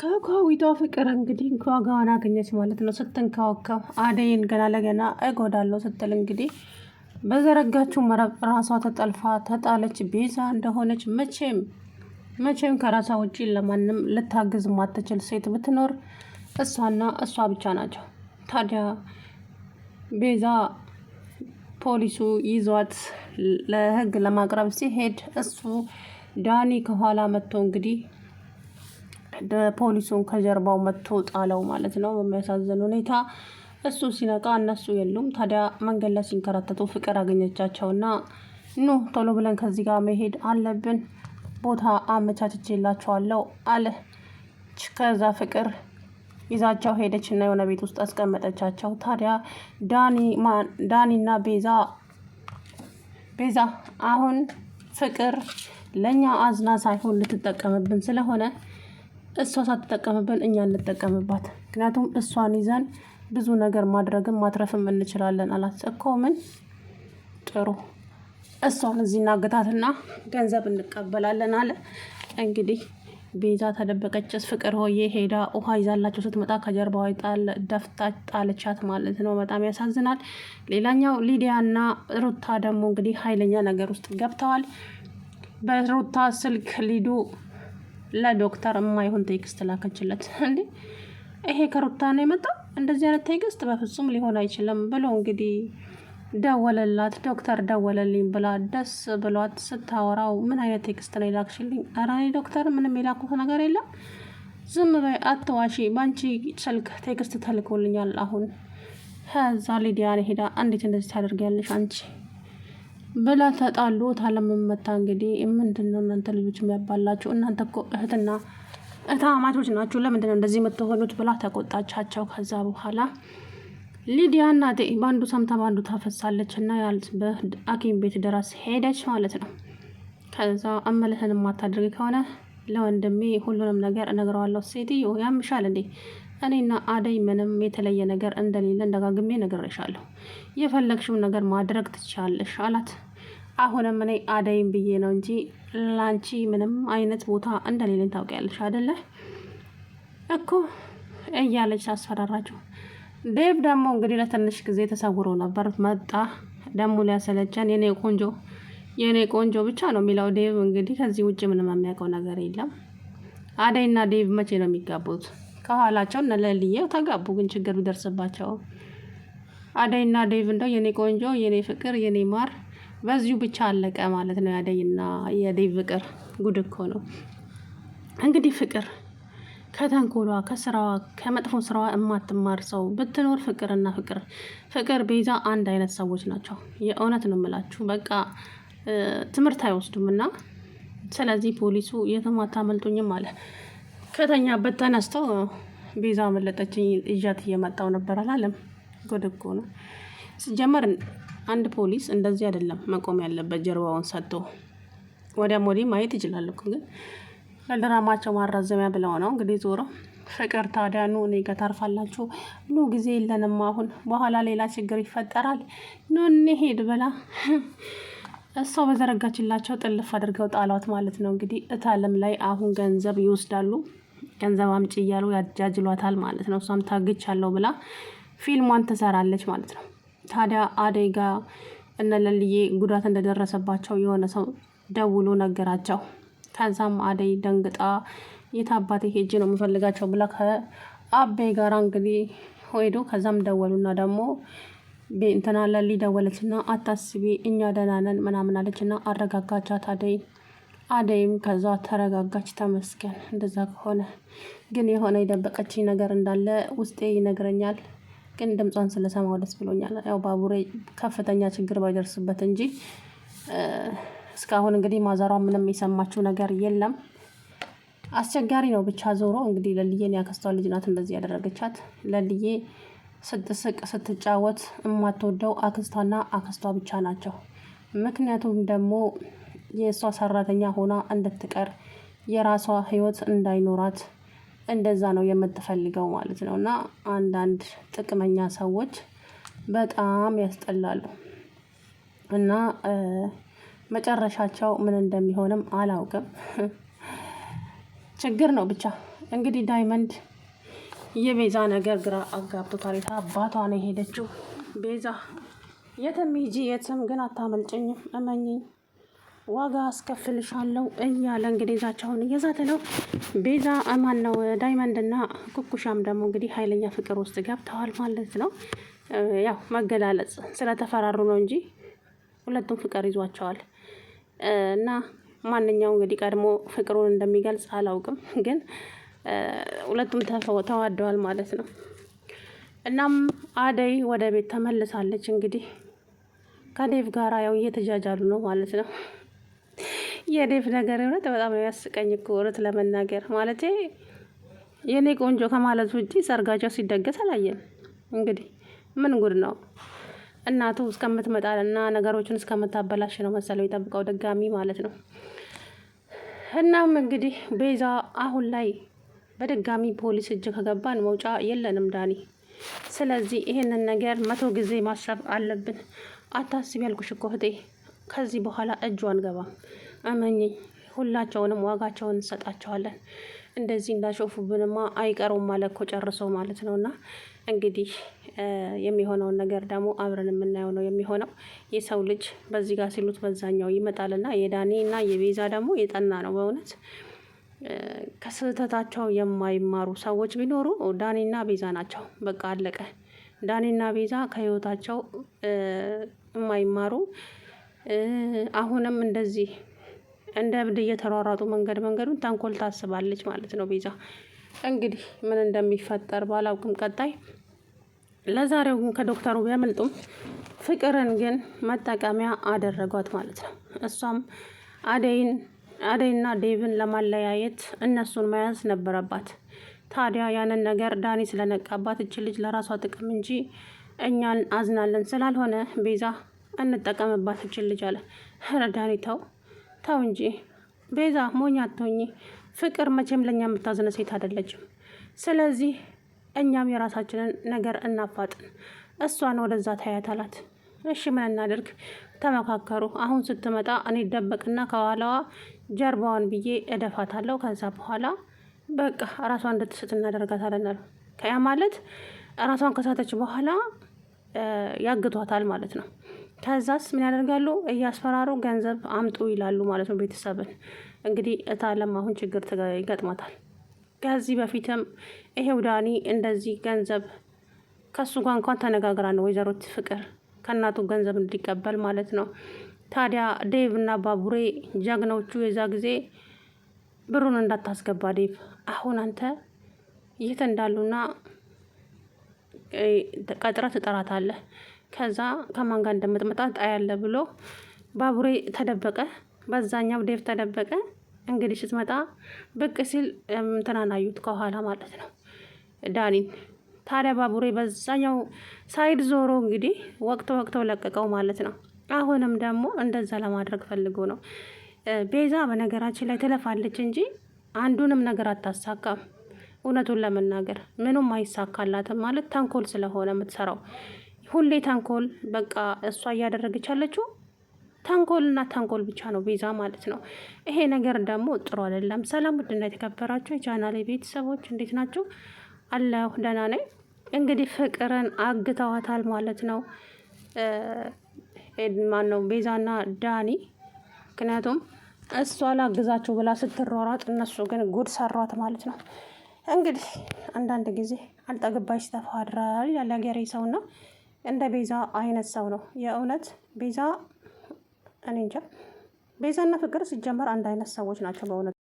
ከኳዊቷ ፍቅር እንግዲህ ዋጋዋን አገኘች ማለት ነው። ስትንከዋከው አደይን ገና ለገና እጎዳለሁ ስትል እንግዲህ በዘረጋችው መረብ ራሷ ተጠልፋ ተጣለች። ቤዛ እንደሆነች መቼም ከራሷ ውጪ ለማንም ልታግዝ ማትችል ሴት ብትኖር እሷና እሷ ብቻ ናቸው። ታዲያ ቤዛ ፖሊሱ ይዟት ለህግ ለማቅረብ ሲሄድ እሱ ዳኒ ከኋላ መጥቶ እንግዲህ ፖሊሱን ከጀርባው መጥቶ ጣለው ማለት ነው። በሚያሳዝን ሁኔታ እሱ ሲነቃ እነሱ የሉም። ታዲያ መንገድ ላይ ሲንከራተቱ ፍቅር አገኘቻቸውና ኑ ቶሎ ብለን ከዚህ ጋር መሄድ አለብን፣ ቦታ አመቻችቼላቸዋለሁ አለ። ከዛ ፍቅር ይዛቸው ሄደች እና የሆነ ቤት ውስጥ አስቀመጠቻቸው። ታዲያ ዳኒና ቤዛ አሁን ፍቅር ለእኛ አዝና ሳይሆን ልትጠቀምብን ስለሆነ እሷ ሳትጠቀምብን እኛ እንጠቀምባት፣ ምክንያቱም እሷን ይዘን ብዙ ነገር ማድረግም ማትረፍም እንችላለን አላት። እኮ ምን ጥሩ፣ እሷን እዚህ እናግታትና ገንዘብ እንቀበላለን አለ። እንግዲህ ቤዛ ተደበቀችስ። ፍቅር ሆዬ ሄዳ ውሃ ይዛላቸው ስትመጣ ከጀርባዋ ደፍታ ጣለቻት ማለት ነው። በጣም ያሳዝናል። ሌላኛው ሊዲያና ሩታ ደግሞ እንግዲህ ኃይለኛ ነገር ውስጥ ገብተዋል። በሩታ ስልክ ሊዱ ለዶክተር የማይሆን ቴክስት ላከችለት። እንዴ ይሄ ከሩታ ነው የመጣው? እንደዚህ አይነት ቴክስት በፍጹም ሊሆን አይችልም ብሎ እንግዲህ ደወለላት። ዶክተር ደወለልኝ ብላ ደስ ብሏት ስታወራው ምን አይነት ቴክስት ነው የላክሽልኝ? ኧረ እኔ ዶክተር ምንም የላኩት ነገር የለም፣ ዝም በይ አትዋሺ፣ በአንቺ ስልክ ቴክስት ተልኮልኛል አሁን። ከዛ ሊዲያን ሄዳ እንዴት እንደዚህ ታደርጊያለሽ አንቺ ብላ ተጣሉ። ታለመመታ እንግዲህ ምንድን ነው እናንተ ልጆች የሚያባላችሁ? እናንተ እኮ እህትና እህትማማቾች ናችሁ፣ ለምንድን ነው እንደዚህ የምትሆኑት ብላ ተቆጣቻቸው። ከዛ በኋላ ሊዲያ እናቴ በአንዱ ሰምታ በአንዱ ታፈሳለች እና በሐኪም ቤት ድረስ ሄደች ማለት ነው። ከዛ እምልህን የማታደርግ ከሆነ ለወንድሜ ሁሉንም ነገር እነግረዋለሁ። ሴትዮ ያምሻል እንዴ? እኔና አደይ ምንም የተለየ ነገር እንደሌለ እንደጋግሜ ነግሬሻለሁ። የፈለግሽውን ነገር ማድረግ ትችያለሽ አላት። አሁንም እኔ አደይም ብዬ ነው እንጂ ላንቺ ምንም አይነት ቦታ እንደሌለኝ ታውቂያለሽ አይደለ እኮ እያለች አስፈራራችሁ። ዴቭ ደግሞ እንግዲህ ለትንሽ ጊዜ ተሰውሮ ነበር። መጣ ደግሞ ሊያሰለቸን የኔ ቆንጆ ብቻ ነው የሚለው ዴቭ። እንግዲህ ከዚህ ውጭ ምንም የሚያውቀው ነገር የለም። አደይና ዴቭ መቼ ነው የሚጋቡት? ከኋላቸው እነ ለልዬው ተጋቡ፣ ግን ችግር ቢደርስባቸው አደይና ዴቭ እንደው የኔ ቆንጆ፣ የኔ ፍቅር፣ የኔ ማር በዚሁ ብቻ አለቀ ማለት ነው። የአደይና የዴቭ ፍቅር ጉድ እኮ ነው። እንግዲህ ፍቅር ከተንኮሏ ከስራዋ ከመጥፎ ስራዋ የማትማር ሰው ብትኖር ፍቅርና ፍቅር ቤዛ አንድ አይነት ሰዎች ናቸው። የእውነት ነው የምላችሁ። በቃ ትምህርት አይወስዱም እና ስለዚህ ፖሊሱ የትም አታመልጡኝም አለ። ከተኛበት ተነስተው ቤዛ መለጠችኝ እዣት እየመጣው ነበር አላለም። ጉድ እኮ ነው። ሲጀመር አንድ ፖሊስ እንደዚህ አይደለም መቆም ያለበት፣ ጀርባውን ሰጥቶ ወዲያም ወዲህ ማየት ይችላል እኮ። ግን ለድራማቸው ማራዘሚያ ብለው ነው እንግዲህ ዞሮ። ፍቅር ታዲያ ኑ እኔ ጋር ታርፋላችሁ፣ ኑ ጊዜ የለንም አሁን፣ በኋላ ሌላ ችግር ይፈጠራል፣ ኑ እንሄድ ብላ እሷ በዘረጋችላቸው ጥልፍ አድርገው ጣሏት ማለት ነው። እንግዲህ እታለም ላይ አሁን ገንዘብ ይወስዳሉ፣ ገንዘብ አምጪ እያሉ ያጃጅሏታል ማለት ነው። እሷም ታግቻለሁ ብላ ፊልሟን ትሰራለች ማለት ነው። ታዲያ አደይ ጋ እነ ለልዬ ጉዳት እንደደረሰባቸው የሆነ ሰው ደውሎ ነገራቸው። ከዛም አደይ ደንግጣ የታባቴ ሄጄ ነው የምፈልጋቸው ብላ ከአቤ ጋር እንግዲህ ሄዱ። ከዛም ደወሉና ደግሞ እንትና ለሊ ደወለችና አታስቢ እኛ ደህና ነን ምናምን አለችና አረጋጋቻት አደይም ከዛ ተረጋጋች። ተመስገን። እንደዛ ከሆነ ግን የሆነ የደበቀችኝ ነገር እንዳለ ውስጤ ይነግረኛል፣ ግን ድምጿን ስለሰማው ደስ ብሎኛል። ያው ባቡሬ ከፍተኛ ችግር ባይደርስበት እንጂ እስካሁን እንግዲህ ማዘሯ ምንም የሰማችው ነገር የለም። አስቸጋሪ ነው ብቻ። ዞሮ እንግዲህ ለልዬን ያከስቷ ልጅ ናት እንደዚህ ያደረገቻት። ለልዬ ስትስቅ ስትጫወት የማትወደው አክስቷና አክስቷ ብቻ ናቸው። ምክንያቱም ደግሞ የእሷ ሰራተኛ ሆና እንድትቀር የራሷ ህይወት እንዳይኖራት እንደዛ ነው የምትፈልገው ማለት ነው። እና አንዳንድ ጥቅመኛ ሰዎች በጣም ያስጠላሉ እና መጨረሻቸው ምን እንደሚሆንም አላውቅም። ችግር ነው ብቻ። እንግዲህ ዳይመንድ የቤዛ ነገር ግራ አጋብቶታል። አባቷ ነው የሄደችው። ቤዛ የትም ሂጂ የትም ግን አታመልጭኝም፣ እመኝኝ ዋጋ አስከፍልሻለሁ እያለ እንግዲህ ዛቻውን እየዛተ ነው። ቤዛ ማን ነው ዳይመንድና ኩኩሻም ደግሞ እንግዲህ ኃይለኛ ፍቅር ውስጥ ገብተዋል ማለት ነው። ያው መገላለጽ ስለተፈራሩ ነው እንጂ ሁለቱም ፍቅር ይዟቸዋል። እና ማንኛው እንግዲህ ቀድሞ ፍቅሩን እንደሚገልጽ አላውቅም፣ ግን ሁለቱም ተዋደዋል ማለት ነው። እናም አደይ ወደ ቤት ተመልሳለች። እንግዲህ ከዴቭ ጋራ ያው እየተጃጃሉ ነው ማለት ነው። የዴቭ ነገር እውነት በጣም ነው ያስቀኝ እኮ እውነት ለመናገር ማለት የኔ ቆንጆ ከማለት ውጪ ሰርጋቸው ሲደገስ አላየን። እንግዲህ ምን ጉድ ነው? እናቱ እስከምትመጣልና ነገሮችን እስከምታበላሽ ነው መሰለው የጠብቀው ድጋሚ ማለት ነው። እናም እንግዲህ ቤዛ አሁን ላይ በድጋሚ ፖሊስ እጅ ከገባን መውጫ የለንም ዳኒ። ስለዚህ ይሄንን ነገር 100 ጊዜ ማሰብ አለብን። አታስቢ ያልኩሽ እኮ እህቴ፣ ከዚህ በኋላ እጁ አንገባም። እመኚኝ፣ ሁላቸውንም ዋጋቸውን እንሰጣቸዋለን። እንደዚህ እንዳሾፉብንማ አይቀሩም ማለት እኮ ጨርሰው ማለት ነው። እና እንግዲህ የሚሆነውን ነገር ደግሞ አብረን የምናየው ነው የሚሆነው። የሰው ልጅ በዚህ ጋር ሲሉት በዛኛው ይመጣልና የዳኒ እና የቤዛ ደግሞ የጠና ነው በእውነት። ከስህተታቸው የማይማሩ ሰዎች ቢኖሩ ዳኒና ቤዛ ናቸው። በቃ አለቀ። ዳኒና ቤዛ ከህይወታቸው የማይማሩ አሁንም እንደዚህ እንደ እብድ እየተሯሯጡ መንገዱን ተንኮል ታስባለች ማለት ነው ቤዛ። እንግዲህ ምን እንደሚፈጠር ባላውቅም ቀጣይ። ለዛሬው ግን ከዶክተሩ ቢያመልጡም ፍቅርን ግን መጠቀሚያ አደረጓት ማለት ነው። እሷም አደይና ዴቭን ለማለያየት እነሱን መያዝ ነበረባት። ታዲያ ያንን ነገር ዳኒ ስለነቃባት እች ልጅ ለራሷ ጥቅም እንጂ እኛን አዝናለን ስላልሆነ ቤዛ እንጠቀምባት እችል ልጅ አለ። ኧረ ዳኒ ተው እንጂ ቤዛ፣ ሞኝ አትሆኚ። ፍቅር መቼም ለእኛ የምታዝነ ሴት አይደለችም። ስለዚህ እኛም የራሳችንን ነገር እናፋጥን። እሷን ወደዛ ታያት አላት። እሺ ምን እናድርግ? ተመካከሩ። አሁን ስትመጣ እኔ ደበቅና ከኋላዋ ጀርባዋን ብዬ እደፋታለሁ። ከዛ በኋላ በቃ ራሷን እንድትስት እናደርጋታለን አሉ። ከያ ማለት ራሷን ከሳተች በኋላ ያግቷታል ማለት ነው። ከዛስ ምን ያደርጋሉ? እያስፈራሩ ገንዘብ አምጡ ይላሉ ማለት ነው። ቤተሰብን እንግዲህ እታለም አሁን ችግር ይገጥማታል። ከዚህ በፊትም ይሄው ዳኒ እንደዚህ ገንዘብ ከሱ ጋር እንኳን ተነጋግራ ነው ወይዘሮት ፍቅር ከእናቱ ገንዘብ እንዲቀበል ማለት ነው። ታዲያ ዴቭ እና ባቡሬ ጀግኖቹ የዛ ጊዜ ብሩን እንዳታስገባ ዴቭ፣ አሁን አንተ የት እንዳሉና ቀጥረህ ትጠራታለህ። ከዛ ከማን ጋር እንደምትመጣ ጣያለ ብሎ ባቡሬ ተደበቀ፣ በዛኛው ዴቭ ተደበቀ። እንግዲህ ስትመጣ ብቅ ሲል እንትናናዩት ከኋላ ማለት ነው ዳኒን። ታዲያ ባቡሬ በዛኛው ሳይድ ዞሮ እንግዲህ ወቅተው ለቀቀው ማለት ነው። አሁንም ደግሞ እንደዛ ለማድረግ ፈልጎ ነው። ቤዛ በነገራችን ላይ ትለፋለች እንጂ አንዱንም ነገር አታሳካም። እውነቱን ለመናገር ምኑም አይሳካላትም ማለት ተንኮል ስለሆነ የምትሰራው ሁሌ ተንኮል። በቃ እሷ እያደረገች ያለችው ተንኮልና ተንኮል ብቻ ነው ቤዛ ማለት ነው። ይሄ ነገር ደግሞ ጥሩ አይደለም። ሰላም ውድና የተከበራችሁ የቻናሌ ቤተሰቦች እንዴት ናቸው? አለሁ ደህና ነኝ። እንግዲህ ፍቅርን አግተዋታል ማለት ነው። ማነው ቤዛና ዳኒ። ምክንያቱም እሷ ላግዛችሁ ብላ ስትሯሯጥ እነሱ ግን ጉድ ሰሯት ማለት ነው። እንግዲህ አንዳንድ ጊዜ አልጠግባሽ ተፋድራል ያለ ሀገሬ ሰውና እንደ ቤዛ አይነት ሰው ነው የእውነት። ቤዛ እኔ እንጃ፣ ቤዛና ፍቅር ሲጀመር አንድ አይነት ሰዎች ናቸው በእውነት።